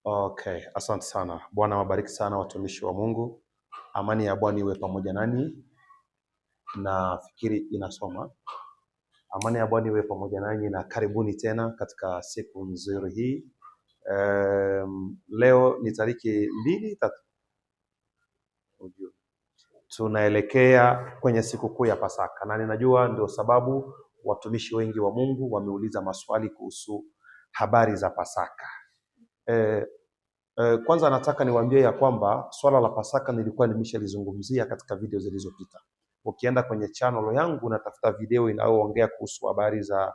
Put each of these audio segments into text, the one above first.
Okay, asante sana. Bwana wabariki sana watumishi wa Mungu. Amani ya Bwana iwe pamoja nanyi. Nafikiri inasoma. Amani ya Bwana iwe pamoja nanyi na karibuni tena katika siku nzuri hii. Leo ni tariki 2 tunaelekea kwenye sikukuu ya Pasaka, na ninajua ndio sababu watumishi wengi wa Mungu wameuliza maswali kuhusu habari za Pasaka. Kwanza nataka niwaambie ya kwamba swala la Pasaka nilikuwa nimeshalizungumzia katika video zilizopita. Ukienda kwenye channel yangu natafuta video inayoongea kuhusu habari za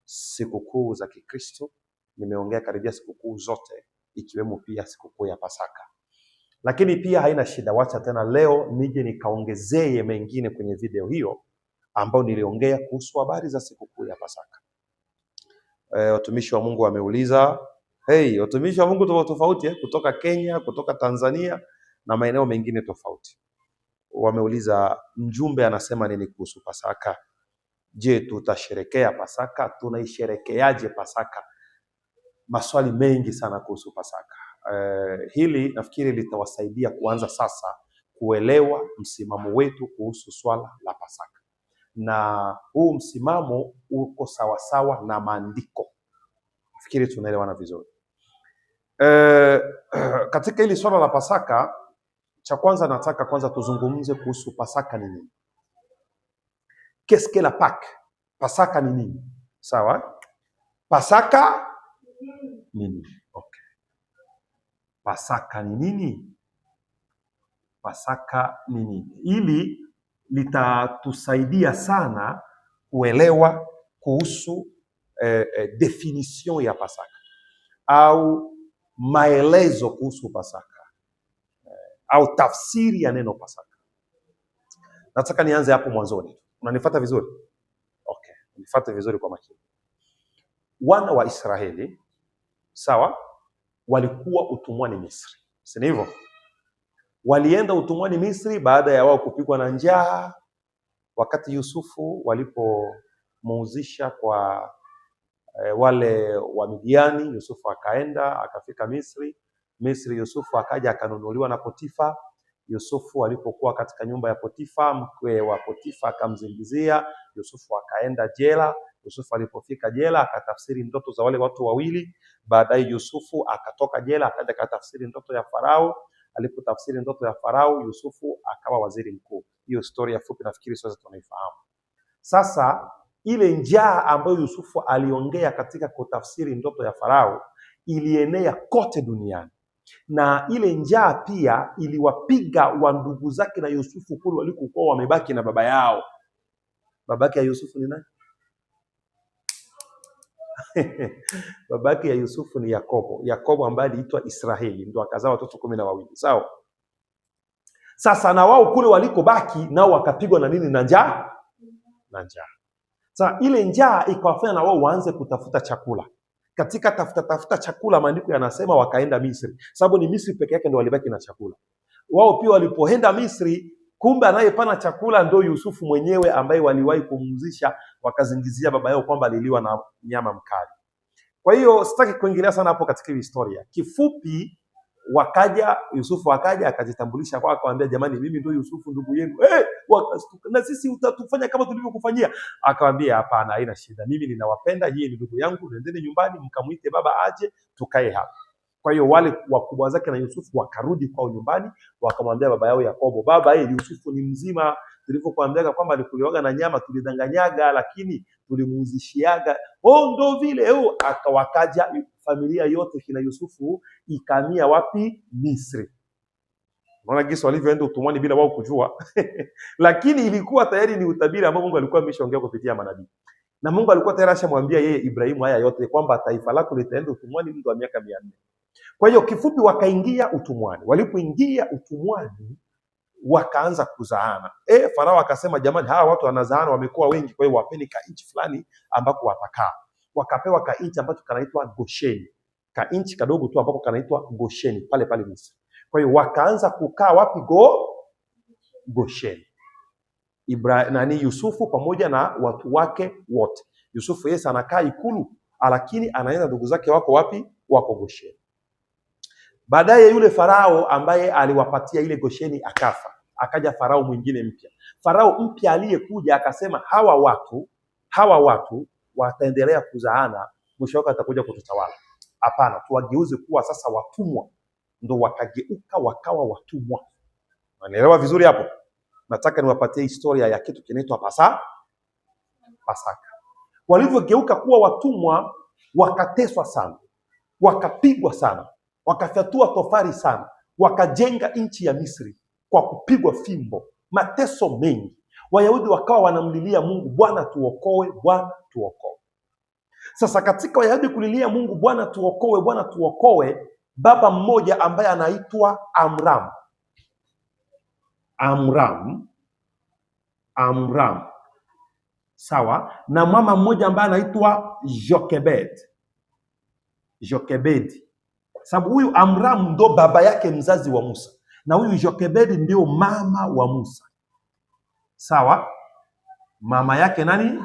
sikukuu za Kikristo. Nimeongea karibia sikukuu zote ikiwemo pia sikukuu ya Pasaka. Lakini pia haina shida, wacha tena leo nije nikaongezee mengine kwenye video hiyo ambayo niliongea kuhusu habari za sikukuu ya Pasaka. Watumishi wa Mungu wameuliza, watumishi wa Mungu tofauti kutoka Kenya, kutoka Tanzania na maeneo mengine tofauti. Wameuliza mjumbe anasema nini kuhusu Pasaka? Je, tutasherekea Pasaka? Tunaisherekeaje Pasaka? Maswali mengi sana kuhusu Pasaka. Hili nafikiri litawasaidia kuanza sasa kuelewa msimamo wetu kuhusu swala la Pasaka. Na huu msimamo uko sawasawa na maandiko. Nafikiri tunaelewana vizuri. Katika hili swala la Pasaka, cha kwanza nataka kwanza tuzungumze kuhusu Pasaka ni nini. Qu'est-ce que la Pâque? Pasaka ni nini? Sawa? Pasaka ni nini? Okay. Pasaka ni nini? Pasaka ni nini? Hili litatusaidia sana kuelewa kuhusu definition ya Pasaka au maelezo kuhusu Pasaka au tafsiri ya neno Pasaka. Nataka nianze hapo mwanzoni. Unanifuata vizuri? Okay, unifuate vizuri kwa makini. Wana wa Israeli, sawa, walikuwa utumwani Misri. Si hivyo? Walienda utumwani Misri baada ya wao kupigwa na njaa, wakati Yusufu walipomuuzisha kwa wale wa Midiani. Yusufu akaenda akafika Misri. Yusufu akaja akanunuliwa na Potifa. Yusufu alipokuwa katika nyumba ya Potifa, mkwe wa Potifa akamzingizia. Yusufu akaenda jela. Yusufu alipofika jela akatafsiri ndoto za wale watu wawili. Baadaye Yusufu akatoka jela akaenda akatafsiri ndoto ya Farao. Alipotafsiri ndoto ya Farao, Yusufu akawa waziri mkuu. Hiyo historia fupi nafikiri sote tunaifahamu. Sasa ile njaa ambayo Yusufu aliongea katika kutafsiri ndoto ya Farao ilienea kote duniani. Na ile njaa pia iliwapiga wa ndugu zake na Yusufu kule walikokuwa wamebaki na baba yao. Babake ya Yusufu ni nani? Babake ya Yusufu ni Yakobo. Yakobo ambaye aliitwa Israeli, ndio akazaa watoto 12. Sawa? Sasa na wao kule walikobaki nao wakapigwa na nini? Na njaa. Sasa ile njaa ikawafanya na wao waanze kutafuta chakula. Katika tafuta chakula, maandiko yanasema wakaenda Misri. Sababu ni Misri peke yake ndio walibaki na chakula. Wao pia walipoenda Misri, kumbe anayepana chakula ndio Yusufu mwenyewe ambaye waliwahi kumuzisha, wakazingizia baba yao kwamba aliliwa na nyama mkali. Kwa hiyo sitaki kuingilia sana hapo katika historia. Kifupi, Yusufu akaja akajitambulisha kwa akamwambia, jamani mimi ndio Yusufu ndugu yenu. Na sisi utatufanya kama tulivyokufanyia. Akamwambia hapana, haina shida. Mimi ninawapenda, yeye ni ndugu yangu, nendeni nyumbani mkamuite baba aje tukae hapa. Kwa hiyo wale wakubwa zake na Yusufu wakarudi kwao nyumbani, wakamwambia baba yao Yakobo, baba Yusufu ni mzima, tulivyokuambia kwamba alikuliwaga na nyama tulidanganyaga, lakini tulimuuzishiaga. Ndio vile. Akawakaja familia yote kina Yusufu ikamia wapi? Misri. Unaona jinsi walivyoenda utumwani bila wao kujua. Lakini ilikuwa tayari ni utabiri ambao Mungu alikuwa ameshaongea kupitia manabii. Na Mungu alikuwa tayari ashamwambia yeye Ibrahimu haya yote kwamba taifa lako litaenda utumwani muda wa miaka 400. Kwa hiyo kifupi wakaingia utumwani. Walipoingia utumwani wakaanza kuzaana. Farao akasema, jamani hawa watu wanazaana wamekuwa wengi, kwa hiyo wapeni kainchi fulani ambako watakaa. Wakapewa kainchi ambacho kanaitwa Gosheni. Kainchi kadogo tu ambako kanaitwa Gosheni pale pale Misri. Kwa hiyo wakaanza kukaa wapi? Gosheni. Yusufu pamoja na watu wake wote. Yusufu Yesu anakaa ikulu, lakini anaenda ndugu zake wako wapi? Wako Gosheni. Baadaye yule Farao ambaye aliwapatia ile Gosheni akafa, akaja Farao mwingine mpya. Farao mpya aliyekuja akasema hawa watu wataendelea kuzaana, mwisho wake atakuja kututawala. Hapana, tuwageuze kuwa sasa watumwa. Ndo wakageuka wakawa watumwa. Unaelewa vizuri hapo? Nataka niwapatie historia ya kitu kinaitwa Pasaka. Walivyogeuka kuwa watumwa, wakateswa sana, wakapigwa sana, wakafyatua tofari sana, wakajenga nchi ya Misri kwa kupigwa fimbo, mateso mengi. Wayahudi wakawa wanamlilia Mungu, Bwana tuokoe, Bwana tuokoe. Sasa katika Wayahudi kulilia Mungu, Bwana tuokoe, Bwana tuokoe, baba mmoja ambaye anaitwa Amram, sawa, na mama mmoja ambaye anaitwa Jokebedi. Sababu huyu Amram ndo baba yake mzazi wa Musa, na huyu Jokebedi ndio mama wa Musa. Sawa, mama yake nani?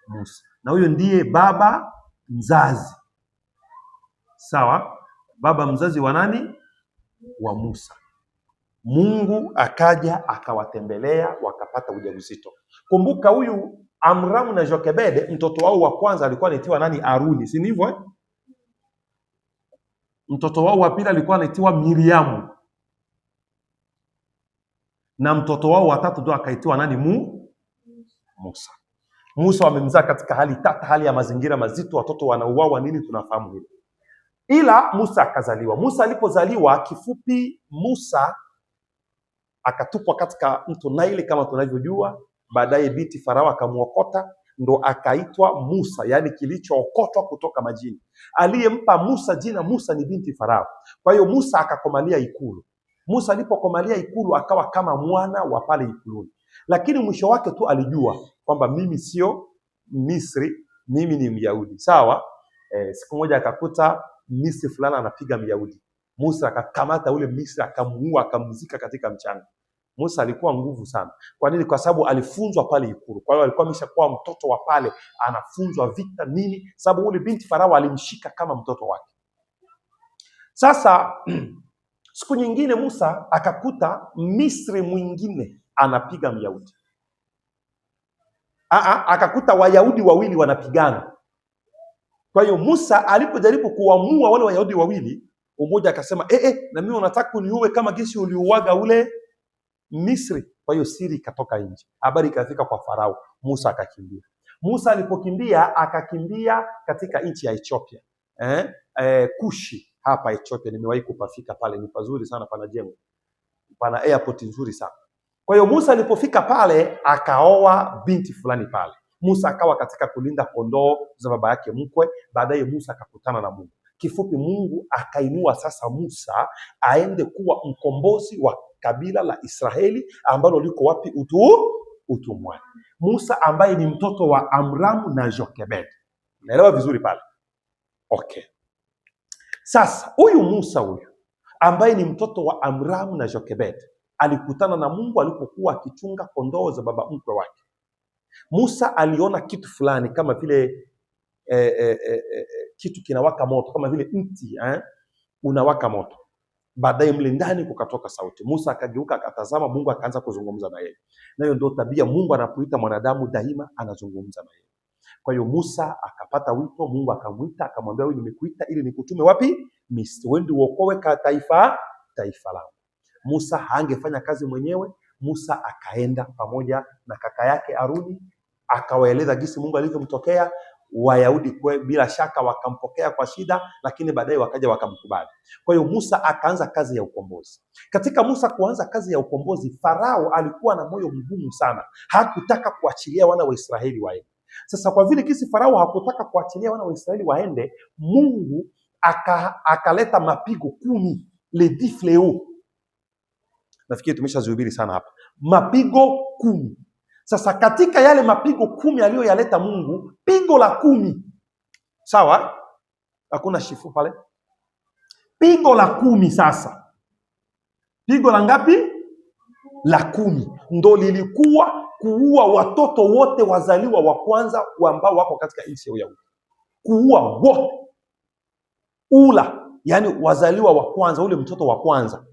Musa, na huyu ndiye baba mzazi. Sawa, baba mzazi wa nani? Wa Musa. Mungu akaja akawatembelea, wakapata ujauzito. Kumbuka huyu Amram na Jokebede, mtoto wao wa kwanza alikuwa anaitwa nani? Aruni, si ndivyo eh? Mtoto wao wa pili alikuwa anaitwa Miriamu, na mtoto wao wa tatu ndo akaitwa nani? Musa. Musa wamemzaa katika hali tata, hali ya mazingira mazito, watoto wanauawa nini, tunafahamu hilo. Ila Musa akazaliwa. Musa alipozaliwa, kifupi, Musa akatupwa katika mto Naili kama tunavyojua. Baadaye binti Farao akamuokota, ndo akaitwa Musa, yaani kilichookotwa kutoka majini. Aliyempa Musa jina Musa ni binti Farao. Kwa hiyo Musa akakomalia ikulu. Musa alipokomalia ikulu akawa kama mwana wa pale ikuluni, lakini mwisho wake tu alijua kwamba mimi sio Misri, mimi ni Myahudi. Sawa. Siku moja akakuta Misri fulani anapiga Myahudi. Musa akakamata ule Misri, akamuua, akamzika katika mchanga. Musa alikuwa nguvu sana. Kwa nini? Kwa sababu alifunzwa pale ikulu. Kwa hiyo alikuwa ameshakuwa mtoto wa pale, anafunzwa vita nini, sababu ule binti Farao alimshika kama mtoto wake. Sasa siku nyingine Musa akakuta Misri mwingine anapiga Myahudi. Akakuta Wayahudi wawili wanapigana. Kwa hiyo Musa alipojaribu kuamua wale Wayahudi wawili, mmoja akasema na mimi unataka uniue kama gesi uliuaga ule Misri. Kwa hiyo siri ikatoka nje, habari ikafika kwa Farao. Musa akakimbia. Musa alipokimbia akakimbia katika nchi ya Ethiopia. Kushi hapa Ethiopia, nimewahi kupafika pale, ni pazuri sana, pana jengo, pana airport nzuri sana. Kwa hiyo Musa alipofika pale akaoa binti fulani pale. Musa akawa katika kulinda kondoo za baba yake mkwe. Baadaye Musa akakutana na Mungu. Kifupi, Mungu akainua sasa Musa aende kuwa mkombozi wa kabila la Israeli ambalo liko wapi? Utumwani. Musa ambaye ni mtoto wa Amram na Jokebed. Naelewa vizuri pale? Okay. Sasa huyu Musa huyu ambaye ni mtoto wa Amram na Jokebed alikutana na Mungu alipokuwa akichunga kondoo za baba mkwe wake. Musa aliona kitu fulani kama vile kitu kinawaka moto, kama vile mti unawaka moto. Baadaye mle ndani kukatoka sauti. Musa akageuka akatazama, Mungu akaanza kuzungumza na yeye. Na hiyo ndio tabia Mungu anapoita mwanadamu, daima anazungumza na yeye. Kwa hiyo Musa akapata wito, Mungu akamuita akamwambia, wewe nimekuita ili nikutume wapi? Misri, wewe ndio uokoe taifa langu. Musa hangefanya kazi mwenyewe. Musa akaenda pamoja na kaka yake Aruni, akawaeleza jinsi Mungu alivyomtokea. Wayahudi bila shaka wakampokea kwa shida, lakini baadaye wakaja wakamkubali. Kwa hiyo Musa akaanza kazi ya ukombozi. Katika Musa kuanza kazi ya ukombozi, Farao alikuwa na moyo mgumu sana, hakutaka kuachilia wana wa Israeli waende. Sasa kwa vile kisi Farao hakutaka kuachilia wana wa Israeli waende, Mungu akaleta mapigo 10, les 10 fléaux. Nafikiri tumeshazihubiri sana hapa. Mapigo 10. Sasa katika yale mapigo 10 aliyoyaleta Mungu, pigo la 10, sawa? Hakuna shifu pale. Pigo la 10 sasa. Pigo la ngapi? La 10. Ndo lilikuwa kuua watoto wote wazaliwa wa kwanza ambao wako katika nchi ya Uyahudi. Kuua wote. Ula yani wazaliwa wa kwanza, ule mtoto wa kwanza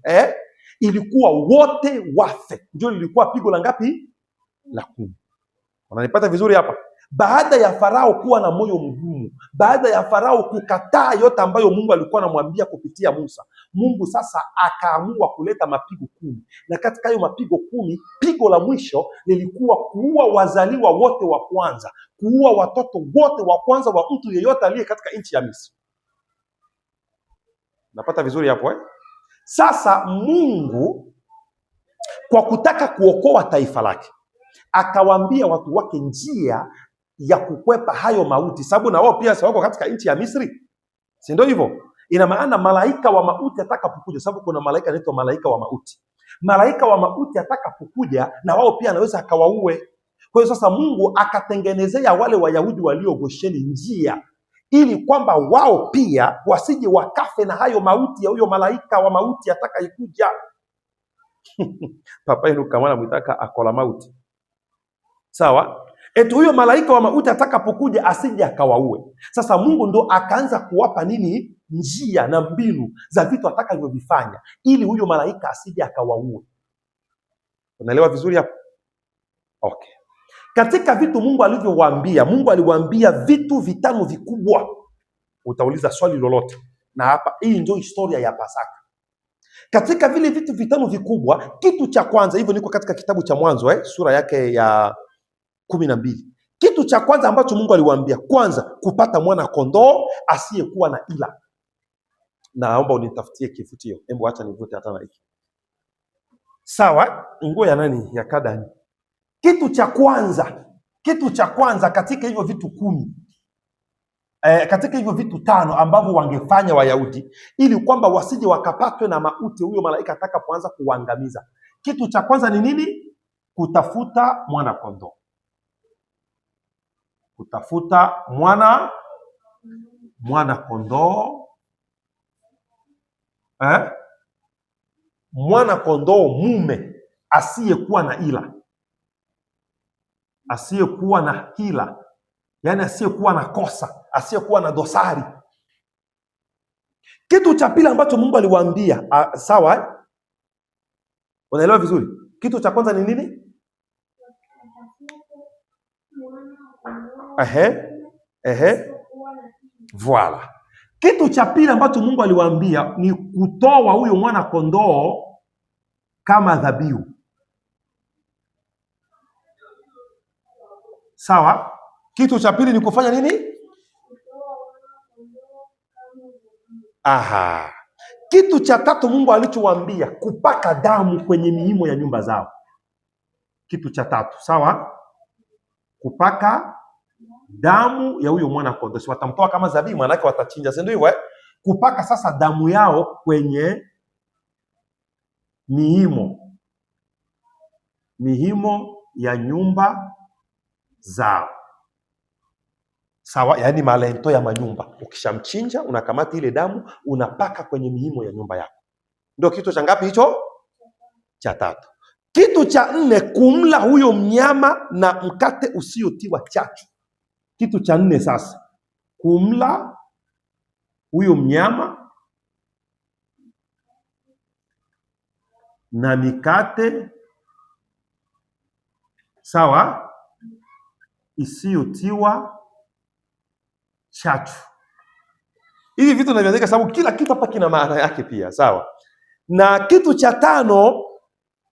ilikuwa wote wafe. Ndio lilikuwa pigo la ngapi? La 10. Unanipata vizuri hapa? Baada ya Farao kuwa na moyo mgumu, baada ya Farao kukataa yote ambayo Mungu alikuwa anamwambia kupitia Musa, Mungu sasa akaamua kuleta mapigo 10. Na katika hayo mapigo 10, pigo la mwisho lilikuwa kuua wazaliwa wote wa kwanza, kuua watoto wote wa kwanza wa mtu yeyote aliye katika nchi ya Misri. Napata vizuri hapo Sasa Mungu kwa kutaka kuokoa taifa lake akawaambia watu wake njia ya kukwepa hayo mauti, sababu na wao pia wako katika nchi ya Misri, si ndio hivyo? Ina maana malaika wa mauti atakapokuja, sababu kuna malaika anaitwa malaika wa mauti. Malaika wa mauti atakapokuja, na wao pia anaweza akawaue. Kwa hiyo sasa Mungu akatengenezea wale Wayahudi walio Gosheni njia, ili kwamba wao pia wasije wakafe na hayo mauti ya huyo malaika wa mauti atakayokuja. Papa yenu kama anamtaka akola mauti, sawa? Huyo malaika wa mauti atakapokuja asije akawaue. Sasa Mungu ndo akaanza kuwapa nini? Njia na mbinu za vitu atakavyovifanya ili huyo malaika asije akawaue. Unaelewa vizuri hapo? Okay. Katika vitu Mungu alivyowaambia, Mungu aliwaambia vitu 5 vikubwa. Utauliza swali lolote. Na hapa hii ndio historia ya Pasaka. Katika vile vitu 5 vikubwa, kitu cha kwanza, hivyo niko katika kitabu cha Mwanzo sura yake ya 12. Kitu cha kwanza ambacho Mungu aliwaambia, kwanza kupata mwana kondoo asiyekuwa na ila. Naomba unitafutie kifutio. Hebu acha nivute hata na hiki. Sawa? Nguo ya nani? Ya Kadani. Kitu cha kwanza katika hivyo vitu 10. Katika hivyo vitu 5 ambavyo wangefanya Wayahudi ili kwamba wasije wakapatwe na mauti huyo malaika atakapoanza kuangamiza. Kitu cha kwanza ni nini? Kutafuta mwana kondoo. Kutafuta mwana kondoo. Mwana kondoo mume asiyekuwa na ila. Asiyekuwa na hila. Yani asiyekuwa na kosa, asiyekuwa na dosari. Kitu cha pili ambacho Mungu aliwaambia, sawa? Unaelewa vizuri? Kitu cha kwanza ni nini? Voila. Kitu cha pili ambacho Mungu aliwaambia ni kutoa huyo mwana kondoo kama dhabihu. Sawa? Kitu cha pili ni kufanya nini? Aha. Kitu cha tatu Mungu alichowaambia kupaka damu kwenye miimo ya nyumba zao. Kitu cha tatu, sawa? Kupaka damu ya huyo mwana kondoo. Si watamtoa kama dhabihu, maana yake watachinja, si ndio hivyo? Kupaka sasa damu yao kwenye miimo ya nyumba zao. Sawa, yani malento ya manyumba. Ukishamchinja unakamata ile damu unapaka kwenye miimo ya nyumba yako. Ndio kitu cha ngapi hicho? Cha 3. Kitu cha 4, kumla huyo mnyama na mkate usiotiwa chachu. Kitu cha 4 sasa, kumla huyo mnyama na mikate, sawa, isiyotiwa chachu. Hivi vitu naviandika sababu kila kitu hapa kina maana yake pia, sawa? Na kitu cha 5,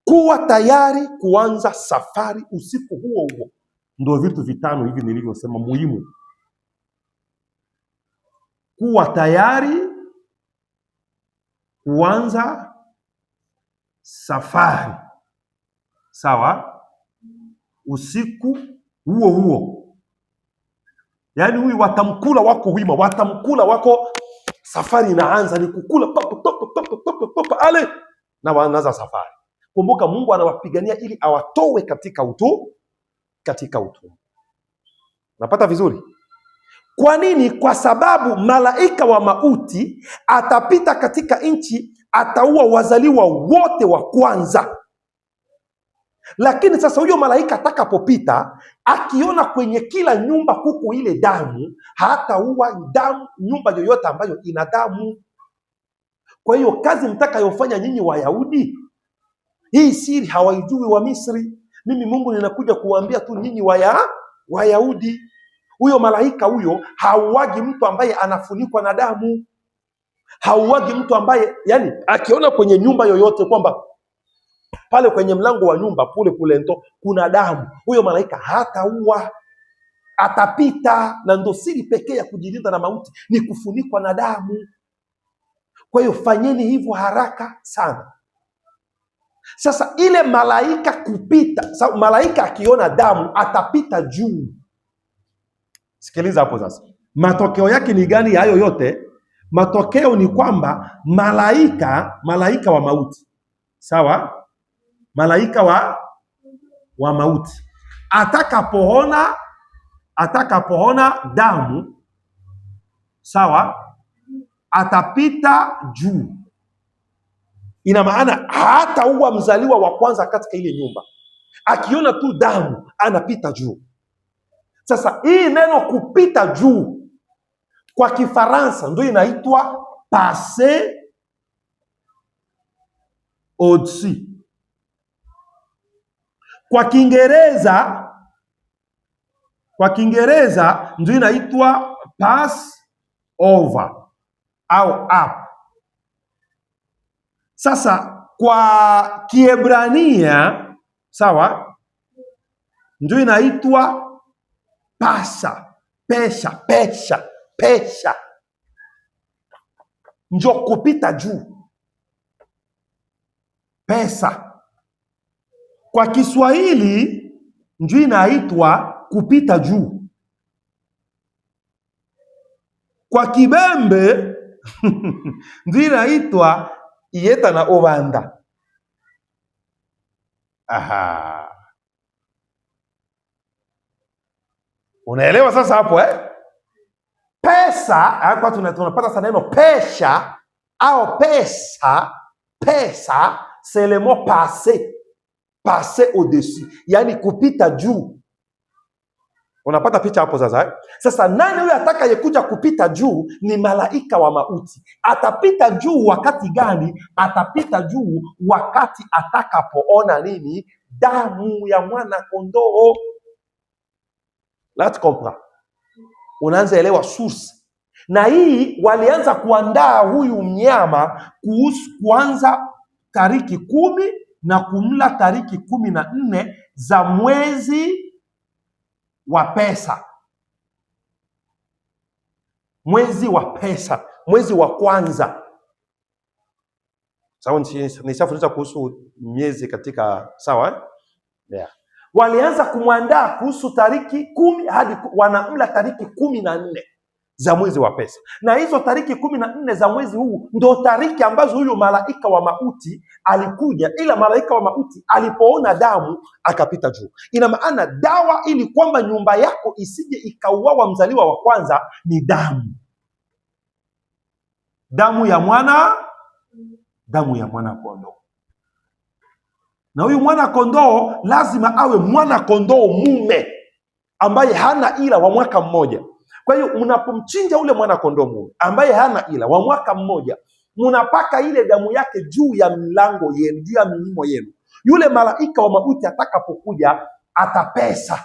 kuwa tayari kuanza safari usiku huo huo. Ndio vitu 5 hivi nilivyosema muhimu. Kuwa tayari kuanza safari, sawa, usiku huo huo. Yaani huyu watamkula wako wima, watamkula wako, safari inaanza, ni kukula ale na wanaanza safari. Kumbuka Mungu anawapigania ili awatoe katika utumwa. Napata vizuri? Kwa nini? Kwa sababu malaika wa mauti atapita katika nchi, ataua wazaliwa wote wa kwanza. Lakini sasa huyo malaika atakapopita, akiona kwenye kila nyumba kuko ile damu, hataua damu nyumba yoyote ambayo ina damu. Kwa hiyo kazi mtakayofanya nyinyi Wayahudi, hii siri hawaijui wa Misri. Mimi Mungu ninakuja kuwaambia tu nyinyi Wayahudi. Huyo malaika huyo hauagi mtu ambaye anafunikwa na damu. Hauagi mtu ambaye, yani akiona kwenye nyumba yoyote kwamba pale kwenye mlango wa nyumba kule ndo kuna damu, huyo malaika hataua, atapita. Na ndo siri pekee ya kujilinda na mauti ni kufunikwa na damu. Kwa hiyo fanyeni hivyo haraka sana. Sasa ile malaika kupita, malaika akiona damu atapita juu. Sikiliza hapo sasa. Matokeo yake ni gani hayo yote? Matokeo ni kwamba malaika wa mauti, sawa? Malaika wa mauti atakapoona damu, sawa, atapita juu. Ina maana hataua mzaliwa wa kwanza katika ile nyumba. Akiona tu damu anapita juu. Sasa hii neno kupita juu kwa Kifaransa ndio inaitwa passer au-dessus. Kwa Kiingereza ndio inaitwa pass over au up. Sasa kwa Kiebrania, sawa, ndio inaitwa pesha, ndio kupita juu, pesa. Kwa Kiswahili ndio inaitwa kupita juu. Kwa Kibembe ndio inaitwa iyeta na obanda. Aha. Unaelewa sasa hapo Pesa, hapa tunapata sana neno pesha au pesa. Pesa c'est le mot passer au-dessus, yani kupita juu. Unapata picha hapo sasa Sasa nani huyo atakayekuja kupita juu? Ni malaika wa mauti. Atapita juu wakati gani? Atapita juu wakati atakapoona nini? Damu ya mwana kondoo. Let's comprendre. Unaanza elewa source. Na hii walianza kuandaa huyu mnyama kuanza tariki 10 na kumla tariki 14 za mwezi wa pesa. Mwezi wa pesa, mwezi wa kwanza. Sawa, nishafunza kuhusu miezi katika, sawa yeah. Walianza kumwandaa kuhusu tariki 10 hadi wanamla tariki 14 za mwezi wa pesa. Na hizo tariki 14 za mwezi huu ndo tariki ambazo huyo malaika wa mauti alikuja, ila malaika wa mauti alipoona damu akapita juu. Ina maana dawa ili kwamba nyumba yako isije ikauawa mzaliwa wa kwanza ni damu. Damu ya mwana kondoo. Na huyu mwana kondoo lazima awe mwana kondoo mume ambaye hana ila wa mwaka mmoja. Kwa hiyo mnapomchinja ule mwana kondoo mume ambaye hana ila wa mwaka mmoja, mnapaka ile damu yake juu ya milango yenu, juu ya milimo yenu. Yule malaika wa mauti atakapokuja atapesa.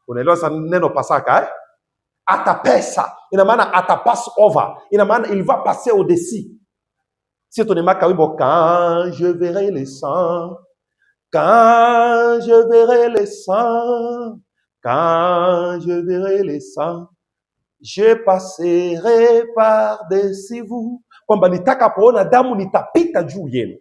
Unaelewa sasa neno Pasaka Atapesa. Ina maana atapass over. Ina maana il va passer au-dessus. Si tunimaka wimbo quand je verrai les sangs, quand je verrai les sangs, quand je verrai les sangs, je passerai par-dessus vous. Kwamba nitakapoona damu nitapita juu yenu.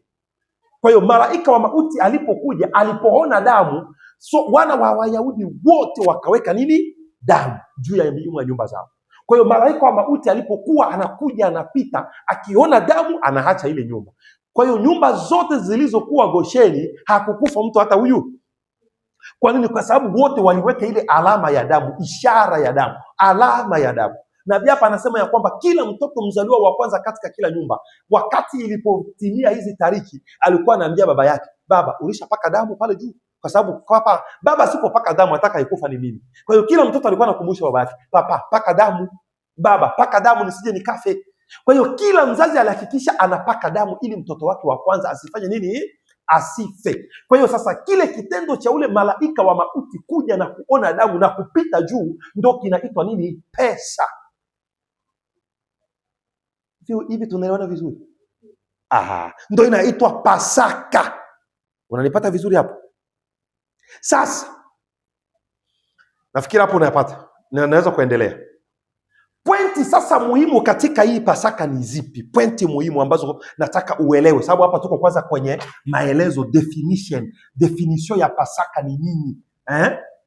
Kwa hiyo malaika wa mauti alipokuja, alipoona damu, so wana wa Wayahudi wote wakaweka nini? Damu juu ya nyumba zao. Kwa hiyo malaika wa mauti alipokuwa anakuja anapita, akiona damu anaacha ile nyumba. Kwa hiyo nyumba zote zilizokuwa Gosheni hakukufa mtu hata huyu. Kwa nini? Kwa sababu wote waliweka ile alama ya damu, ishara ya damu, alama ya damu. Na hapa anasema ya kwamba kila mtoto mzaliwa wa kwanza katika kila nyumba, wakati ilipotimia hizi tariki, alikuwa anaambia baba yake, baba ulishapaka damu pale juu, kwa sababu papa, baba asipopaka damu atakayokufa ni mimi. Kwa hiyo kila mtoto alikuwa anakumbusha baba yake, papa paka damu, baba paka damu nisije nikafe. Kwa hiyo kila mzazi alihakikisha anapaka damu ili mtoto wake wa kwanza asifanye nini? Asife. Kwa hiyo sasa kile kitendo cha ule malaika wa mauti kuja na kuona damu na kupita juu ndo kinaitwa nini? Pesa. Hivi tunaelewana vizuri? Aha, ndo inaitwa Pasaka. Unanipata vizuri hapo? Sasa nafikiri hapo unayapata. Naweza kuendelea. Pointi sasa muhimu katika hii Pasaka ni zipi? Pointi muhimu ambazo nataka uelewe, sababu hapa tuko kwanza kwenye maelezo, definition ya Pasaka ni nini?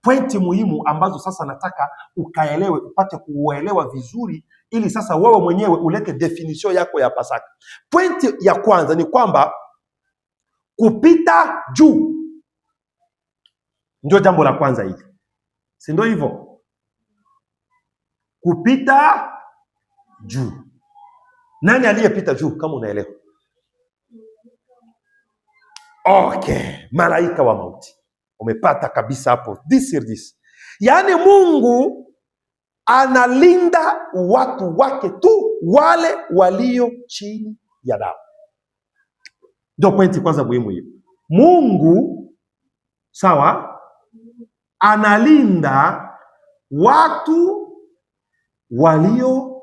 Pointi muhimu ambazo sasa nataka ukaelewe, upate kuuelewa vizuri, ili sasa wewe mwenyewe ulete definition yako ya Pasaka. Pointi ya kwanza ni kwamba kupita juu ndio jambo la kwanza hili, si ndio hivyo? Kupita juu. Nani aliyepita juu kama unaelewa? Okay, malaika wa mauti. Umepata kabisa hapo. This. Yaani Mungu analinda watu wake tu, wale walio chini ya damu. Ndio pointi kwanza muhimu hiyo. Mungu sawa, analinda watu walio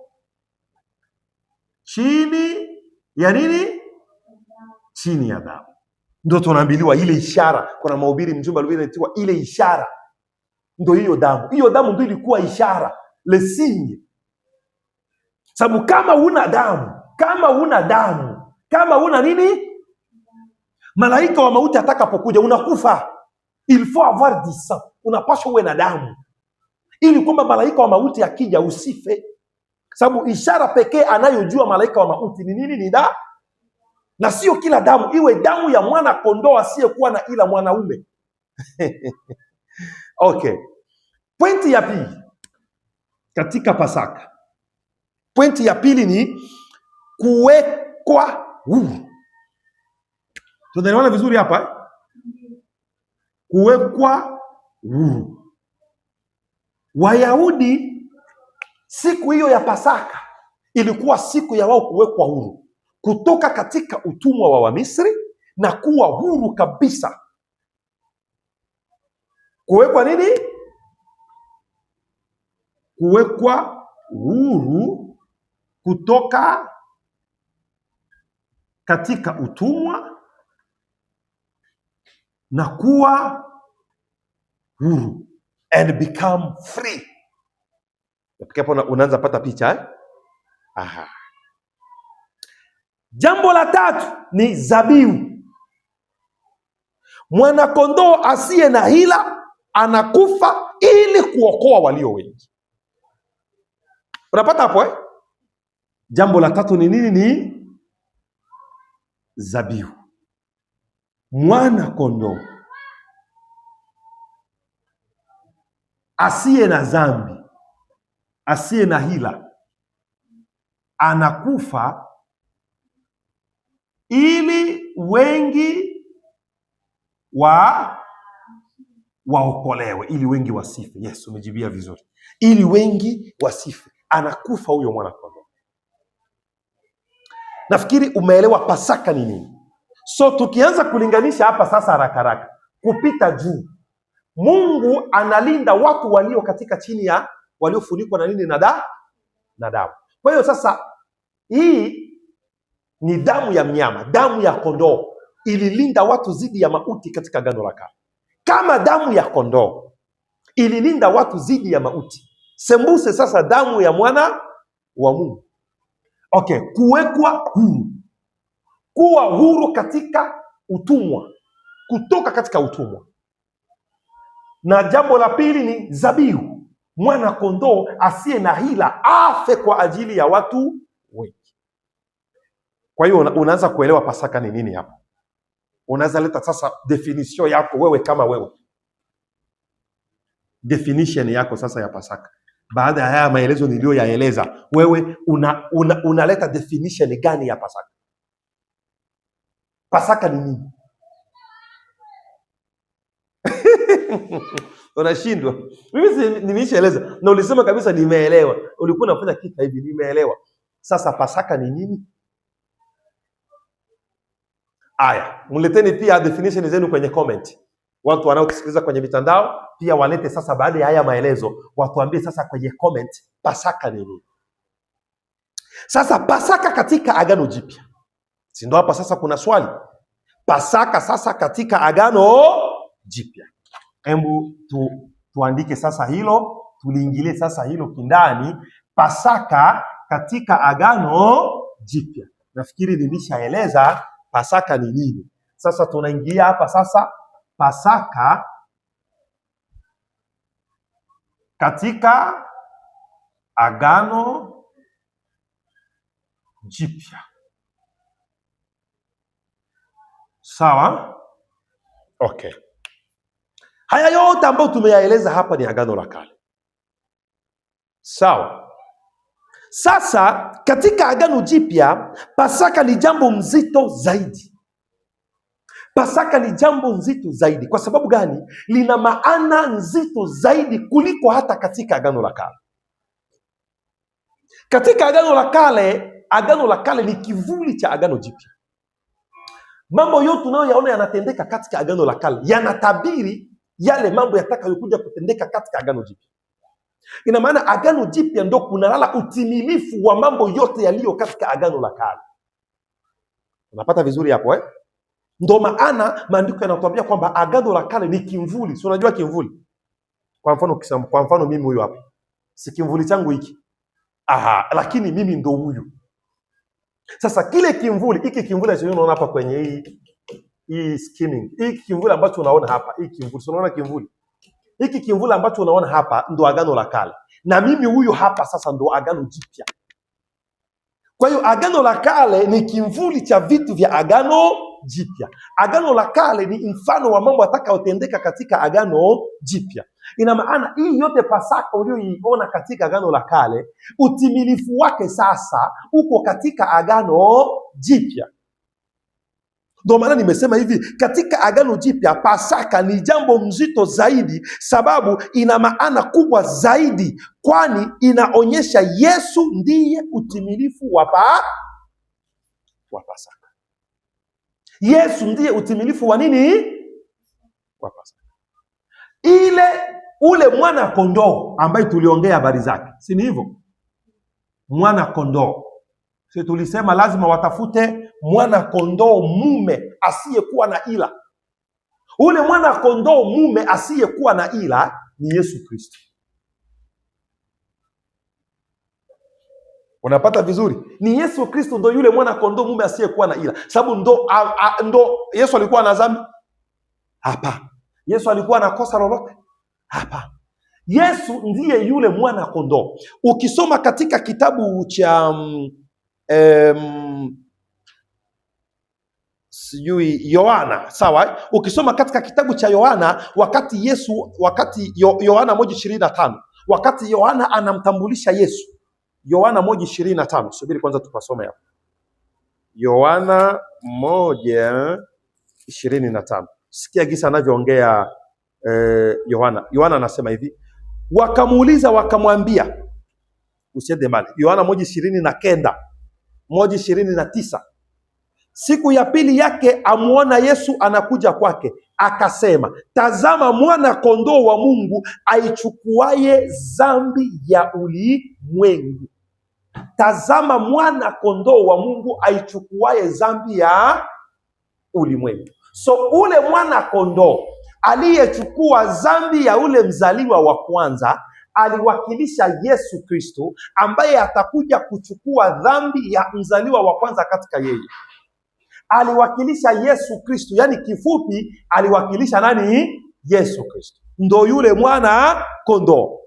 chini ya nini? Chini ya damu. Ndio tunaambiliwa ile ishara. Kuna mahubiri mjumbe alivyoitiwa ile ishara. Ndio hiyo damu. Hiyo damu ndio ilikuwa ishara, le signe. Sababu kama una damu, kama una nini? Malaika wa mauti atakapokuja unakufa. Il faut avoir du sang. Unapaswa uwe na damu, ili kwamba malaika wa mauti akija usife. Sababu ishara pekee anayojua malaika wa mauti ni nini? Ni damu. Na sio kila damu, iwe damu ya mwana kondoo asiyekuwa na ila mwanaume. Okay. Pointi ya pili katika Pasaka. Pointi ya pili ni kuwekwa huru. Tunaelewana vizuri hapa? Kuwekwa huru. Wayahudi siku hiyo ya Pasaka ilikuwa siku ya wao kuwekwa huru kutoka katika utumwa wa Wamisri na kuwa huru kabisa. Kuwekwa nini? Kuwekwa huru kutoka katika utumwa na kuwa huru, and become free. Hapo unaanza pata picha Aha. Jambo la tatu ni zabihu. Mwanakondoo asiye na hila anakufa ili kuokoa walio wengi. Unapata hapo Jambo la tatu ni nini? Ni zabihu. Mwanakondoo asiye na dhambi, asiye na hila anakufa ili wengi waokolewe, ili wengi wasife. Yes, umejibia vizuri. Ili wengi wasife, anakufa huyo mwana kondoo. Nafikiri umeelewa Pasaka ni nini. So tukianza kulinganisha hapa sasa haraka kupita juu, Mungu analinda watu walio katika chini ya waliofunikwa na nini? Na damu. Kwa hiyo sasa hii ni damu ya mnyama, damu ya kondoo ililinda watu dhidi ya mauti katika Agano la Kale. Kama damu ya kondoo ililinda watu dhidi ya mauti, sembuse sasa damu ya mwana wa Mungu. Okay, kuwekwa huru. Kuwa huru katika utumwa, kutoka katika utumwa. Na jambo la pili ni zabihu. Mwana kondoo asiye na hila afe kwa ajili ya watu wengi. Kwa hiyo unaanza kuelewa Pasaka ni nini hapa. Unaanza leta sasa definition yako wewe kama wewe. Definition yako sasa ya Pasaka. Baada ya haya maelezo niliyoyaeleza, wewe unaleta definition gani ya Pasaka? Pasaka ni nini? Unashindwa. Mimi nimeshaeleza na ulisema kabisa nimeelewa. Ulikuwa unafanya kitu hivi, nimeelewa. Sasa Pasaka ni nini? Aya, mleteni pia definition zenu kwenye comment. Watu wanaosikiliza kwenye mitandao pia walete sasa, baada ya haya maelezo, watuambie sasa kwenye comment Pasaka ni nini? Sasa Pasaka katika Agano Jipya, si ndio? Hapa sasa kuna swali. Pasaka sasa katika Agano Jipya, hebu tuandike sasa hilo, tuliingilie sasa hilo kindani. Pasaka katika Agano Jipya, nafikiri nilishaeleza Pasaka ni nini. Sasa tunaingia hapa sasa, Pasaka katika Agano Jipya. Sawa? Okay. Haya yote ambayo tumeyaeleza hapa ni Agano la Kale. Sawa? Sasa katika Agano Jipya, Pasaka ni jambo mzito zaidi. Pasaka ni jambo nzito zaidi. Kwa sababu gani? Lina maana nzito zaidi kuliko hata katika Agano la Kale. Katika Agano la Kale ni kivuli cha Agano Jipya. Mambo yote tunayoyaona yanatendeka katika Agano la Kale yanatabiri yale mambo yatakayokuja kutendeka katika Agano Jipya. Ina maana Agano Jipya ndio kunalala utimilifu wa mambo yote yaliyo katika Agano la Kale. Unapata vizuri hapo eh? Ndio maana maandiko yanatuambia kwamba Agano la Kale ni kimvuli. Si unajua kimvuli? Kwa mfano mimi huyu hapa. Si kimvuli changu hiki. Aha, lakini mimi ndo huyu. Sasa kile kimvuli, hiki kimvuli ambacho unaona hapa kwenye hii skimming. Hiki kimvuli ambacho unaona hapa, hiki kimvuli, unaona kimvuli? Hiki kimvuli ambacho unaona hapa ndo Agano la Kale. Na mimi huyu hapa sasa ndo Agano Jipya. Kwa hiyo Agano la Kale ni kimvuli cha vitu vya Agano Jipya. Agano la Kale ni mfano wa mambo yatakayotendeka katika Agano Jipya. Ina maana hii yote Pasaka uliyoiona katika Agano la Kale, utimilifu wake sasa uko katika Agano Jipya. Ndio maana nimesema hivi, katika Agano Jipya Pasaka ni jambo mzito zaidi, sababu ina maana kubwa zaidi, kwani inaonyesha Yesu ndiye utimilifu wa Pasaka. Yesu ndiye utimilifu wa nini? Wa Pasaka. Ule mwana kondoo ambaye tuliongea habari zake, si ni hivyo? Mwana kondoo. Sisi tulisema lazima watafute mwana kondoo mume asiyekuwa na ila. Ule mwana kondoo mume asiyekuwa na ila ni Yesu Kristo. Unapata vizuri? Ni Yesu Kristo ndo yule mwana kondoo mume asiyekuwa na ila. Sababu ndo Yesu alikuwa na dhambi? Hapa. Yesu alikuwa na kosa lolote? Hapa. Yesu ndiye yule mwana kondoo. Ukisoma katika kitabu cha Yohana, sawa? Ukisoma katika kitabu cha Yohana, wakati Yohana 1:25, wakati Yohana anamtambulisha Yesu, Yohana 1:25, subiri kwanza tupasome hapo. Yohana 1:25. Sikia gisa anavyoongea Yohana anasema hivi, wakamuuliza wakamwambia, usiende mbali. Yohana 1:29. Siku ya pili yake amuona Yesu anakuja kwake, akasema, tazama mwana kondoo wa Mungu aichukuaye dhambi ya ulimwengu. Tazama mwana kondoo wa Mungu aichukuaye dhambi ya ulimwengu. So ule mwana kondoo aliyechukua dhambi ya ule mzaliwa wa kwanza aliwakilisha Yesu Kristo, ambaye atakuja kuchukua dhambi ya mzaliwa wa kwanza katika yeye. Aliwakilisha Yesu Kristo, yani kifupi aliwakilisha nani? Yesu Kristo. Ndo yule mwana kondoo.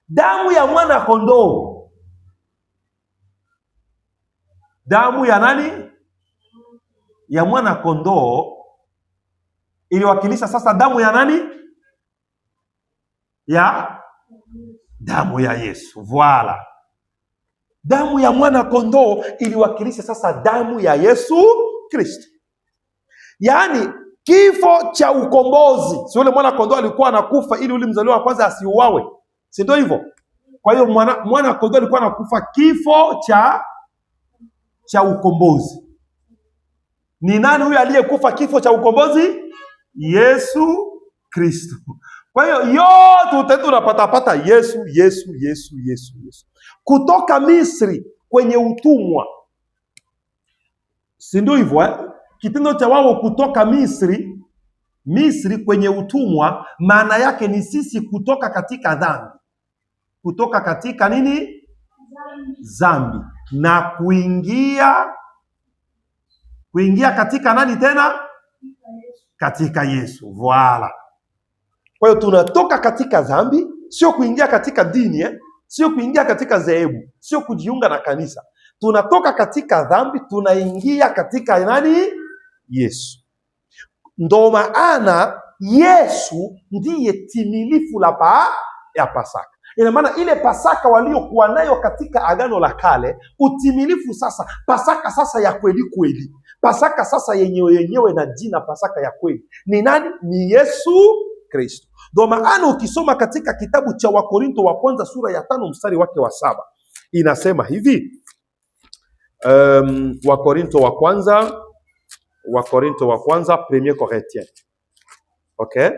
Damu ya mwana kondoo. Damu ya nani? Ya mwana kondoo iliwakilisha sasa damu ya nani? Ya damu ya Yesu. Voila. Damu ya mwana kondoo iliwakilisha sasa damu ya Yesu Kristo. Yaani kifo cha ukombozi. Si yule mwana kondoo alikuwa anakufa ili ule mzaliwa wa kwanza asiuawe. Si ndio hivyo? Kwa hiyo mwana kondoo alikuwa anakufa kifo cha ukombozi. Ni nani huyo aliyekufa kifo cha ukombozi? Yesu Kristo. Kwa hiyo yote utaenda unapatapata Yesu, Yesu, Yesu, Yesu, Yesu. Kutoka Misri kwenye utumwa, si ndio hivyo? Kitendo cha wao kutoka Misri kwenye utumwa, maana yake ni sisi kutoka katika dhambi, kutoka katika nini? Dhambi, na kuingia katika nani tena? Katika Yesu. Voila. Kwa hiyo tunatoka katika dhambi, sio kuingia katika dini, sio kuingia katika dhehebu, sio kujiunga na kanisa. Tunatoka katika dhambi, tunaingia katika nani? Yesu. Ndo maana Yesu ndiye timilifu ya Pasaka. Ina maana ile Pasaka waliokuwa nayo katika Agano la Kale, utimilifu sasa, Pasaka sasa ya kweli kweli, Pasaka sasa yenyewe na jina Pasaka ya kweli ni nani? Ni Yesu Kristo. Ndo maana ukisoma katika kitabu cha Wakorinto wa kwanza sura ya 5 mstari wake wa 7 inasema hivi, Wakorinto wa kwanza 1 Corinthiens. Okay?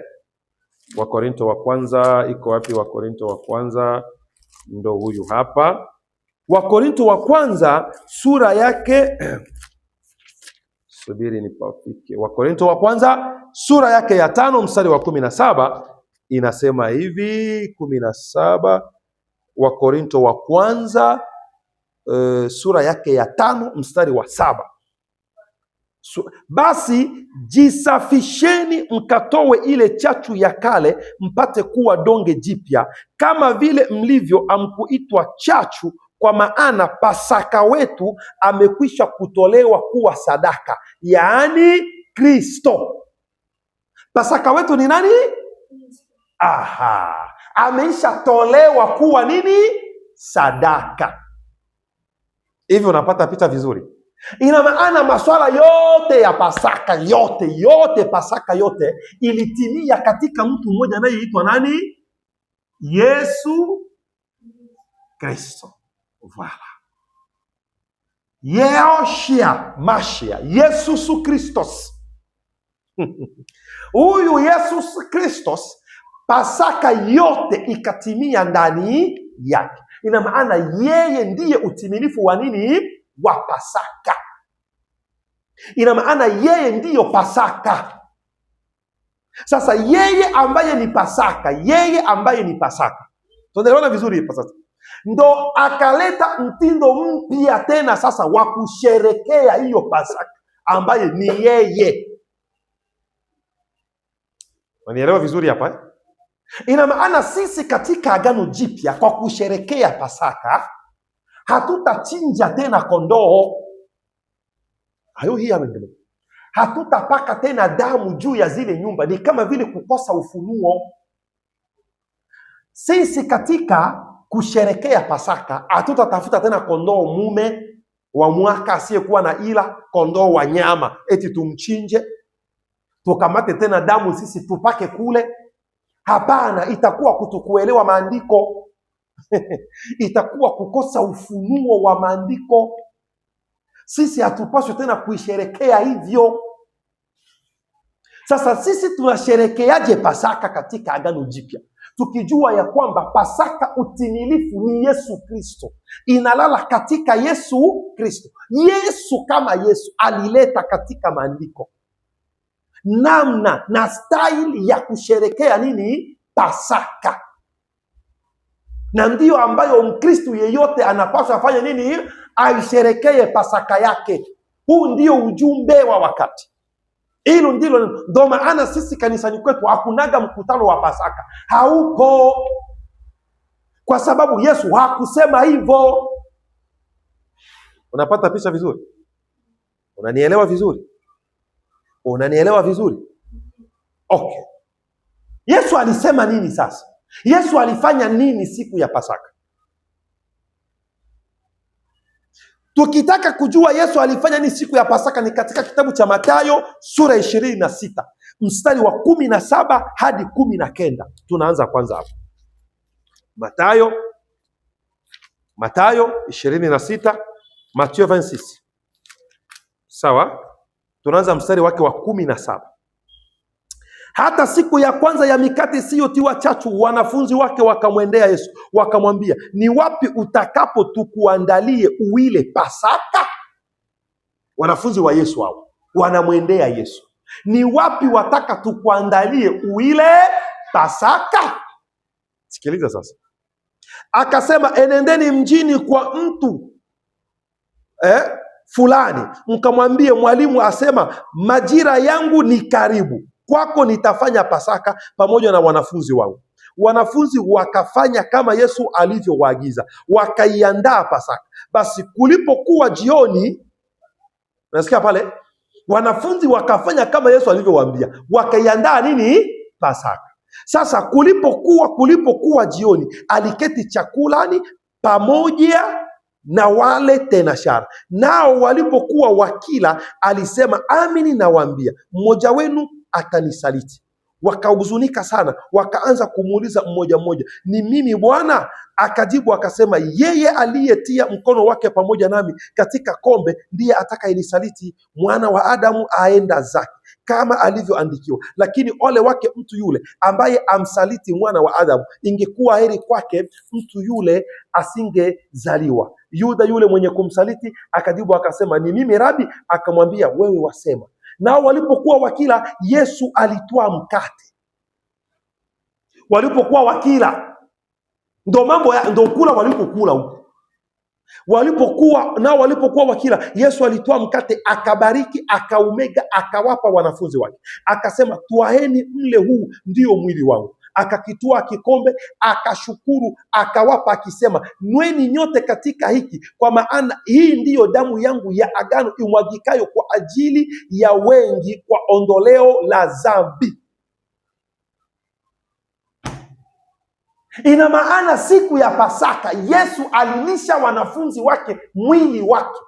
Wakorinto wa kwanza iko wapi? Wakorinto wa kwanza ndo huyu hapa. Wakorinto wa kwanza sura yake subiri nipafike. Wakorinto wa kwanza sura yake ya 5 mstari wa 17 inasema hivi, 17. Wakorinto wa kwanza sura yake ya 5 mstari wa 7. Basi jisafisheni mkatowe ile chachu ya kale, mpate kuwa donge jipya, kama vile mlivyo, amkuitwa chachu, kwa maana Pasaka wetu amekwisha kutolewa kuwa sadaka, yaani Kristo. Pasaka wetu ni nani? Aha, ameisha tolewa kuwa nini? Sadaka. Hivi unapata picha vizuri? Ina maana maswala yote ya Pasaka, yote Pasaka yote ilitimia katika mtu mmoja anayeitwa nani? Yesu Kristo. Voilà. Yehoshua Mashia, Yesus Kristos. Huyu Yesus Kristos, Pasaka yote ikatimia ndani yake. Ina maana yeye ndiye utimilifu wa nini? Wa Pasaka. Ina maana yeye ndiyo Pasaka. Sasa yeye ambaye ni Pasaka, tunaelewana vizuri hapa sasa, ndo akaleta mtindo mpya tena sasa wa kusherekea hiyo Pasaka ambaye ni yeye. Unanielewa vizuri hapa? Ina maana sisi katika Agano Jipya kwa kusherekea Pasaka hatutachinja tena kondoo. Hayo hii anaendelea. Hatutapaka tena damu juu ya zile nyumba, ni kama vile kukosa ufunuo. Sisi katika kusherekea Pasaka hatutatafuta tena kondoo mume wa mwaka asiyekuwa na ila, kondoo wa nyama eti tumchinje tukamate tena damu sisi tupake kule. Hapana, itakuwa kutokuelewa maandiko. Itakuwa kukosa ufunuo wa maandiko. Sisi hatupaswi tena kuisherekea hivyo. Sasa sisi tunasherekeaje Pasaka katika Agano Jipya? Tukijua ya kwamba Pasaka utimilifu ni Yesu Kristo, inalala katika Yesu Kristo. Yesu kama Yesu alileta katika maandiko namna na style ya kusherekea nini? Pasaka. Na ndiyo ambayo Mkristo yeyote anapaswa afanye nini? Aisherekee Pasaka yake. Huu ndio ujumbe wa wakati. Hilo ndilo, ndo maana sisi kanisani kwetu hakunaga mkutano wa Pasaka. Haupo. Kwa sababu Yesu hakusema hivyo. Unapata picha vizuri? Unanielewa vizuri? Unanielewa vizuri? Okay. Yesu alisema nini sasa? Yesu alifanya nini siku ya Pasaka? Tukitaka kujua Yesu alifanya nini siku ya Pasaka, ni katika kitabu cha Mathayo sura 26 mstari wa 17 hadi 19. Tunaanza kwanza hapo. Mathayo Mathayo 26, Mathayo 26. Sawa? Tunaanza mstari wake wa 17. Hata siku ya kwanza ya mikate isiyotiwa chachu, wanafunzi wake wakamwendea Yesu wakamwambia, ni wapi utakapo tukuandalie uile Pasaka? Wanafunzi wa Yesu hao wanamwendea Yesu, ni wapi wataka tukuandalie uile Pasaka? Sikiliza sasa. Akasema, enendeni mjini kwa mtu fulani, mkamwambie, mwalimu asema, majira yangu ni karibu, kwako nitafanya Pasaka pamoja na wanafunzi wangu. Wanafunzi wakafanya kama Yesu alivyowaagiza, wakaiandaa Pasaka. Basi kulipokuwa jioni, unasikia pale, wanafunzi wakafanya kama Yesu alivyowaambia, wakaiandaa nini? Pasaka. Sasa kulipokuwa jioni, aliketi chakulani pamoja na wale tenashara. Nao walipokuwa wakila, alisema, amini nawaambia, mmoja wenu atanisaliti. Wakahuzunika sana, wakaanza kumuuliza mmoja mmoja, ni mimi Bwana? Akajibu akasema, yeye aliyetia mkono wake pamoja nami katika kombe ndiye atakayenisaliti. Mwana wa Adamu aenda zake kama alivyoandikiwa, lakini ole wake mtu yule ambaye amsaliti mwana wa Adamu. Ingekuwa heri kwake mtu yule asingezaliwa. Yuda yule mwenye kumsaliti akajibu akasema, ni mimi Rabi? Akamwambia, wewe wasema. Nao walipokuwa wakila, Yesu alitwaa mkate. Walipokuwa wakila, ndo kula walipokula huko. Walipokuwa wakila, Yesu alitwaa mkate, akabariki, akaumega, akawapa wanafunzi wake, akasema, twaeni mle, huu ndio mwili wangu. Akakitwaa kikombe, akashukuru, akawapa, akisema, nyweni nyote katika hiki, kwa maana hii ndiyo damu yangu ya agano, imwagikayo kwa ajili ya wengi kwa ondoleo la dhambi. Ina maana siku ya Pasaka Yesu alilisha wanafunzi wake mwili wake.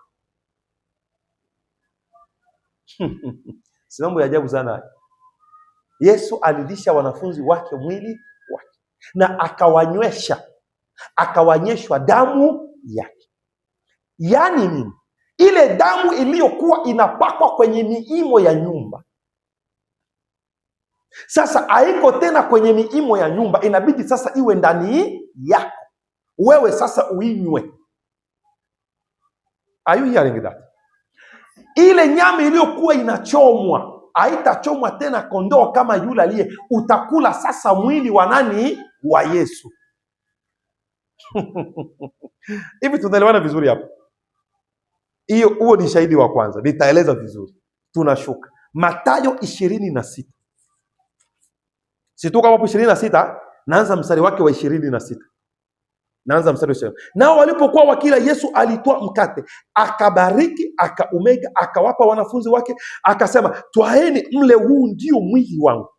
Si mambo ya ajabu sana. Yesu alilisha wanafunzi wake mwili wake na akawanyeshwa damu yake. Yaani nini? Ile damu iliyokuwa inapakwa kwenye miimo ya nyumba, sasa haiko tena kwenye miimo ya nyumba, inabidi sasa iwe ndani yako wewe, sasa uinywe. Are you hearing that? Ile nyama iliyokuwa inachomwa haitachomwa tena kondoo kama yule aliye, utakula sasa mwili wa nani? Wa Yesu. Hivi tunaelewana vizuri hapo? Huo ni shahidi wa kwanza, nitaeleza vizuri. Tunashuka Mathayo 26. Situka hapo 26, naanza mstari wake wa 26. Naanza mstari wa 20. Nao walipokuwa wakila, Yesu alitwaa mkate, akabariki, akaumega, akawapa wanafunzi wake, akasema, twaeni mle, huu ndio mwili wangu.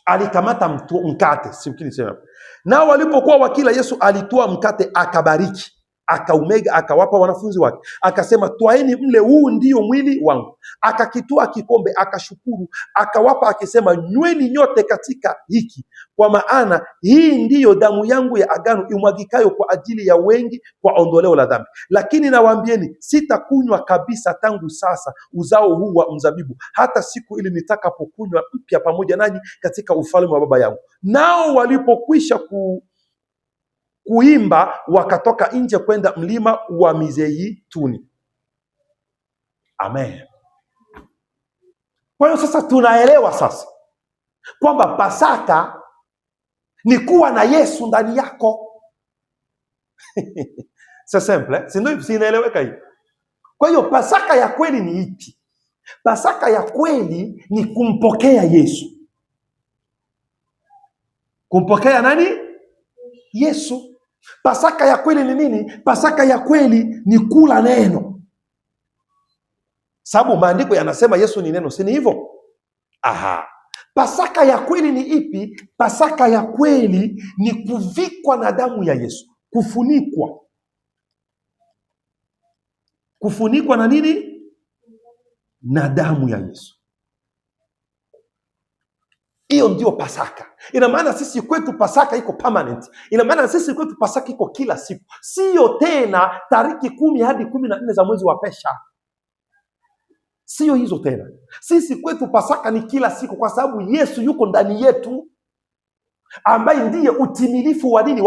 Alikamata mkate, simkini sema. Nao walipokuwa wakila, Yesu alitwaa mkate, akabariki, akaumega, akawapa wanafunzi wake, akasema, twaeni mle, huu ndio mwili wangu. Akakitwaa kikombe, akashukuru, akawapa, akisema, nyweni nyote katika hiki, kwa maana hii ndiyo damu yangu ya agano, imwagikayo kwa ajili ya wengi kwa ondoleo la dhambi. Lakini nawaambieni, sitakunywa kabisa tangu sasa uzao huu wa mzabibu, hata siku ile nitakapokunywa mpya pamoja nanyi katika ufalme wa Baba yangu. Nao walipokwisha kuimba, wakatoka nje kwenda mlima wa Mizeituni. Amen. Kwa hiyo sasa tunaelewa sasa kwamba Pasaka ni kuwa na Yesu ndani yako. C'est simple, si ndio? Sinaeleweka hivi. Kwa hiyo Pasaka ya kweli ni ipi? Pasaka ya kweli ni kumpokea Yesu. Kumpokea nani? Yesu. Pasaka ya kweli ni nini? Pasaka ya kweli ni kula neno. Sababu maandiko yanasema Yesu ni neno, si ni hivyo? Aha. Pasaka ya kweli ni ipi? Pasaka ya kweli ni kuvikwa na damu ya Yesu. Kufunikwa. Kufunikwa na nini? Na damu ya Yesu. Hiyo ndio Pasaka. Ina maana sisi kwetu Pasaka iko permanent. Ina maana sisi kwetu Pasaka iko kila siku, sio tena tariki 10 hadi 14 za mwezi wa pesha. Sio hizo tena. Sisi kwetu Pasaka ni kila siku, kwa sababu Yesu yuko ndani yetu, ambaye ndiye utimilifu wa nini?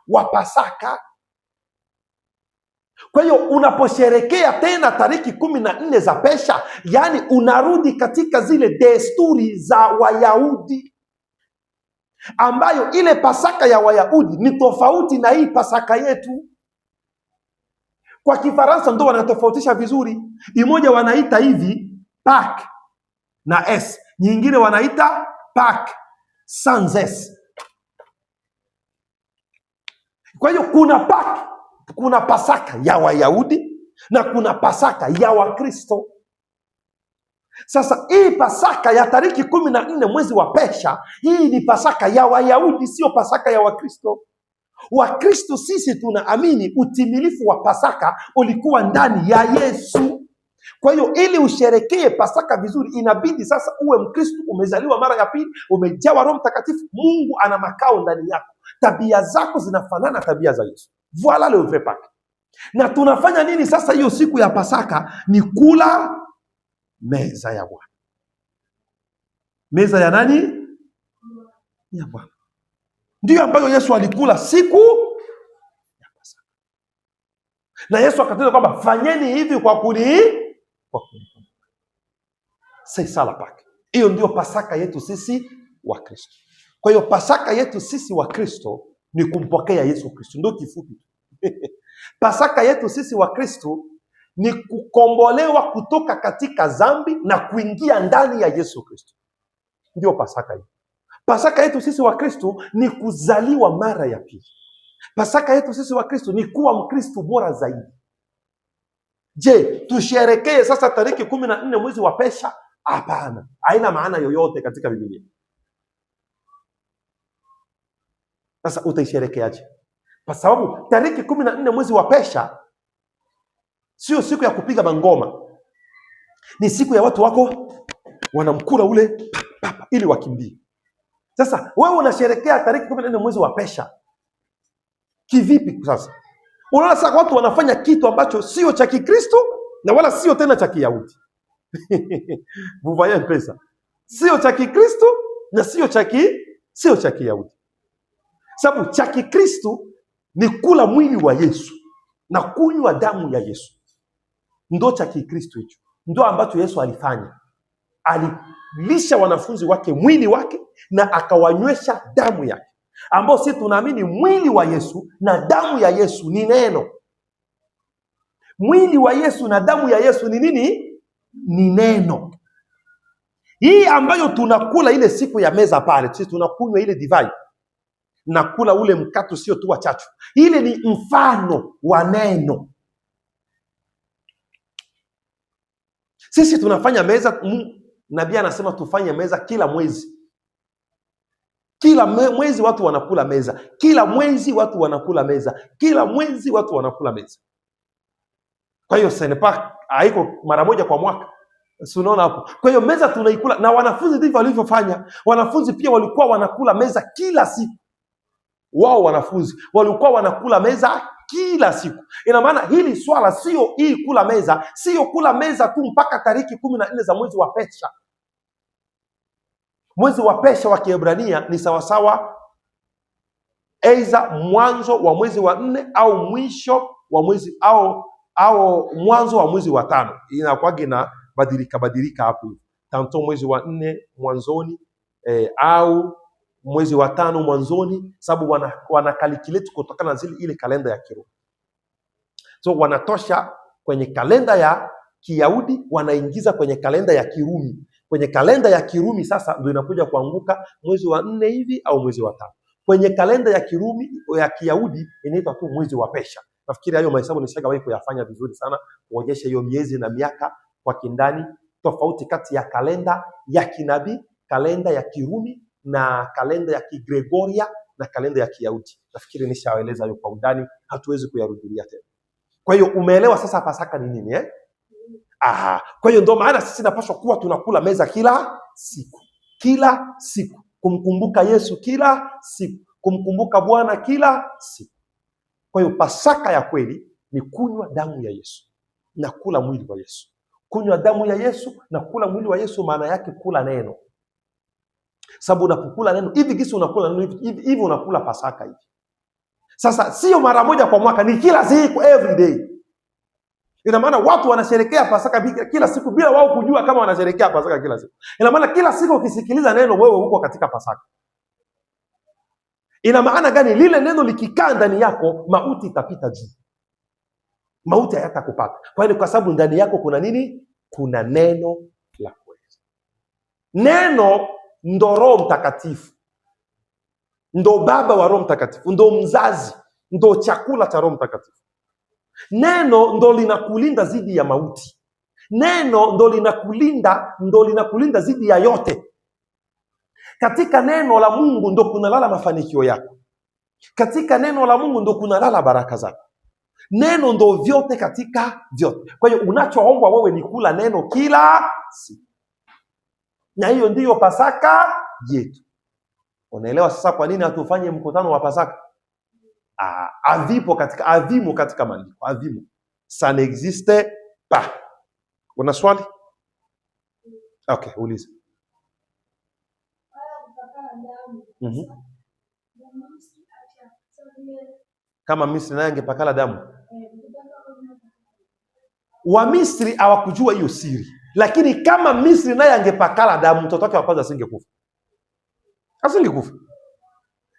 Wa Pasaka. Kwa hiyo unaposherekea tena tariki 14 za pesha, yani unarudi katika zile desturi za Wayahudi, ambayo ile Pasaka ya Wayahudi ni tofauti na hii Pasaka yetu. Kwa Kifaransa ndo wanatofautisha vizuri. Imoja wanaita hivi Pâques na S, nyingine wanaita Pâques sans S. Kwa hiyo kuna Pasaka ya Wayahudi na kuna Pasaka ya Wakristo. Sasa hii Pasaka ya tariki 14 mwezi wa pesha, hii ni Pasaka ya Wayahudi, sio Pasaka ya Wakristo. Wakristo sisi tunaamini utimilifu wa Pasaka ulikuwa ndani ya Yesu. Kwa hiyo ili usherekee Pasaka vizuri, inabidi sasa uwe Mkristo, umezaliwa mara ya pili, umejawa Roho Mtakatifu, Mungu ana makao ndani yako, tabia zako zinafanana tabia za Yesu. Voilà le vrai Pâques. Na tunafanya nini sasa hiyo siku ya Pasaka? Ni kula meza ya Bwana. Meza ya nani? Ya Bwana. Ndiyo ambayo Yesu alikula siku ya Pasaka. Na Yesu akatenda kwamba fanyeni hivi kwa kunikumbuka. C'est ça la Pâques. Hiyo ndio Pasaka yetu sisi wa Kristo. Kwa hiyo Pasaka yetu sisi wa Kristo ni kumpokea Yesu Kristo. Ndio kifupi. Pasaka yetu sisi wa Kristo ni kukombolewa kutoka katika dhambi na kuingia ndani ya Yesu Kristo. Ndio Pasaka yetu. Pasaka yetu sisi wa Kristo ni kuzaliwa mara ya pili. Pasaka yetu sisi wa Kristo ni kuwa Mkristo bora zaidi. Je, tusherekee sasa tariki 14 mwezi wa pesha? Hapana. Haina maana yoyote katika Biblia. Sasa utaisherekeaje? Kwa sababu tariki 14 mwezi wa pesha sio siku ya kupiga mangoma. Ni siku ya watu wako wanamkula ule papa ili wakimbie. Sasa wewe unasherekea tariki 14 mwezi wa pesha kivipi sasa? Unaona sasa watu wanafanya kitu ambacho sio cha Kikristo na wala sio tena cha Kiyahudi. Vous voyez un peu ça? Sio cha Kikristo na sio cha Kiyahudi. Sababu cha Kikristo ni kula mwili wa Yesu na kunywa damu ya Yesu. Ndo cha Kikristo hicho. Ndo ambacho Yesu alifanya. Alilisha wanafunzi wake mwili wake na akawanywesha damu yake. Ambao sisi tunaamini mwili wa Yesu na damu ya Yesu ni neno. Mwili wa Yesu na damu ya Yesu ni nini? Ni neno. Hii ambayo tunakula ile siku ya meza pale, sisi tunakunywa ile divai na kula ule mkate sio tu wa chachu. Ile ni mfano wa neno. Sisi tunafanya meza, Nabii anasema tufanye meza kila mwezi. Kila mwezi watu wanakula meza. Kila mwezi watu wanakula meza. Kila mwezi watu wanakula meza. Kwa hiyo senepa haiko mara moja kwa mwaka. Si unaona hapo? Kwa hiyo meza tunaikula, na wanafunzi ndivyo walivyofanya. Wanafunzi pia walikuwa wanakula meza kila siku. Wao wanafunzi walikuwa wanakula meza kila siku. Ina maana hili swala sio hii kula meza, sio kula meza tu mpaka tariki 14 za mwezi wa pesha. Mwezi wa pesha wa Kiebrania ni sawasawa aidha mwanzo wa mwezi wa 4 au mwisho wa mwezi au mwanzo wa mwezi wa 5. Inakuwa na badilika hapo. Tanto mwezi wa 4 mwanzoni au mwezi wa 5 mwanzoni, sababu wana calculate kutokana na ile kalenda ya Kirumi. So wanatosha kwenye kalenda ya Kiyahudi, wanaingiza kwenye kalenda ya Kirumi. Kwenye kalenda ya Kirumi sasa ndio inakuja kuanguka mwezi wa 4 hivi au mwezi wa 5. Kwenye kalenda ya Kirumi ya Kiyahudi inaitwa tu mwezi wa pesha. Nafikiri hayo mahesabu nishagawahi kuyafanya vizuri sana kuonyesha hiyo miezi na miaka kwa kindani, tofauti kati ya kalenda ya kinabii, kalenda ya Kirumi na kalenda ya Kigregoria na kalenda ya Kiyahudi. Nafikiri nishaeleza hiyo kwa undani, hatuwezi kuyarudia tena. Kwa hiyo umeelewa sasa Pasaka ni nini Aha. Kwa hiyo ndio maana sisi napaswa kuwa tunakula meza kila siku. kila siku, kumkumbuka Yesu kila siku, kumkumbuka Bwana kila siku. Kwa hiyo Pasaka ya kweli ni kunywa damu ya Yesu na kula mwili wa Yesu. Kunywa damu ya Yesu na kula mwili wa Yesu maana yake kula neno. Sababu unapokula neno hivi gisi unakula neno hivi unakula Pasaka hivi. Sasa sio mara moja kwa mwaka, ni kila siku, every day. Ina maana watu wanasherehekea Pasaka kila siku bila wao kujua kama wanasherehekea Pasaka kila siku. Ina maana kila siku ukisikiliza neno wewe uko katika Pasaka. Ina maana gani? Lile neno likikaa ndani yako, mauti itapita juu. Mauti hayatakupata. Kwa hiyo kwa sababu ndani yako kuna nini? Kuna neno la kweli. Neno ndo Roho Mtakatifu. Ndo baba wa Roho Mtakatifu, ndo mzazi, ndo chakula cha Roho Mtakatifu. Neno ndo linakulinda dhidi ya mauti. Neno ndo linakulinda dhidi ya yote. Katika neno la Mungu ndo kunalala mafanikio yako. Katika neno la Mungu ndo kunalala baraka zako. Neno ndo vyote katika vyote. Kwa hiyo unachoombwa wewe ni kula neno kila siku. Na hiyo ndiyo Pasaka yetu. Unaelewa sasa kwa nini hatufanye mkutano wa Pasaka? Avimo katika maandiko. Avimo. Ça n'existe pas. Una swali? Okay, uliza. Kama Misri naye angepakala damu. Wa Misri hawakujua hiyo siri. Lakini kama Misri naye angepakala damu, mtoto wake wa kwanza asingekufa. Asingekufa.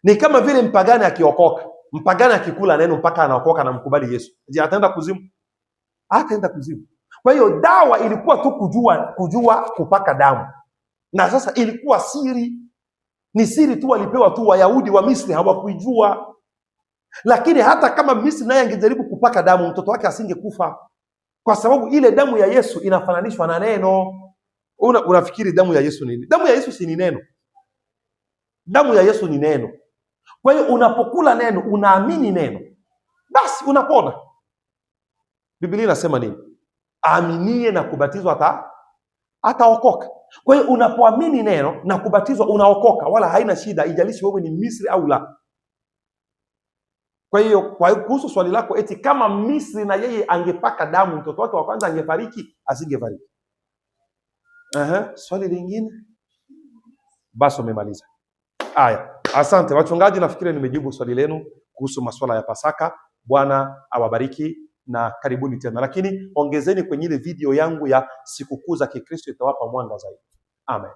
Ni kama vile mpagani akiokoka. Mpagani akikula neno mpaka anaokoka na mkubali Yesu. Je, ataenda kuzimu? Ataenda kuzimu. Kwa hiyo dawa ilikuwa tu kujua kupaka damu. Na sasa ilikuwa siri. Ni siri tu walipewa tu Wayahudi wa Misri hawakuijua. Lakini hata kama Misri naye angejaribu kupaka damu, mtoto wake asingekufa. Kwa sababu ile damu ya Yesu inafananishwa na neno. Unafikiri damu ya Yesu nini? Damu ya Yesu si ni neno. Damu ya Yesu ni neno. Kwa hiyo unapokula neno, unaamini neno, basi unapona. Biblia inasema nini? Aaminie na kubatizwa ataokoka. Kwa hiyo unapoamini neno na kubatizwa unaokoka, wala haina shida, ijalishi wewe ni Misri au la. Kwa hiyo kuhusu swali lako eti kama Misri na yeye angepaka damu, mtoto wake wa kwanza angefariki, asingefariki. Swali lingine? Basi umemaliza. Aya, asante wachungaji, nafikiri nimejibu swali lenu kuhusu masuala ya Pasaka. Bwana awabariki na karibuni tena. Lakini ongezeni kwenye ile video yangu ya sikukuu za Kikristo, itawapa mwanga zaidi. Amen.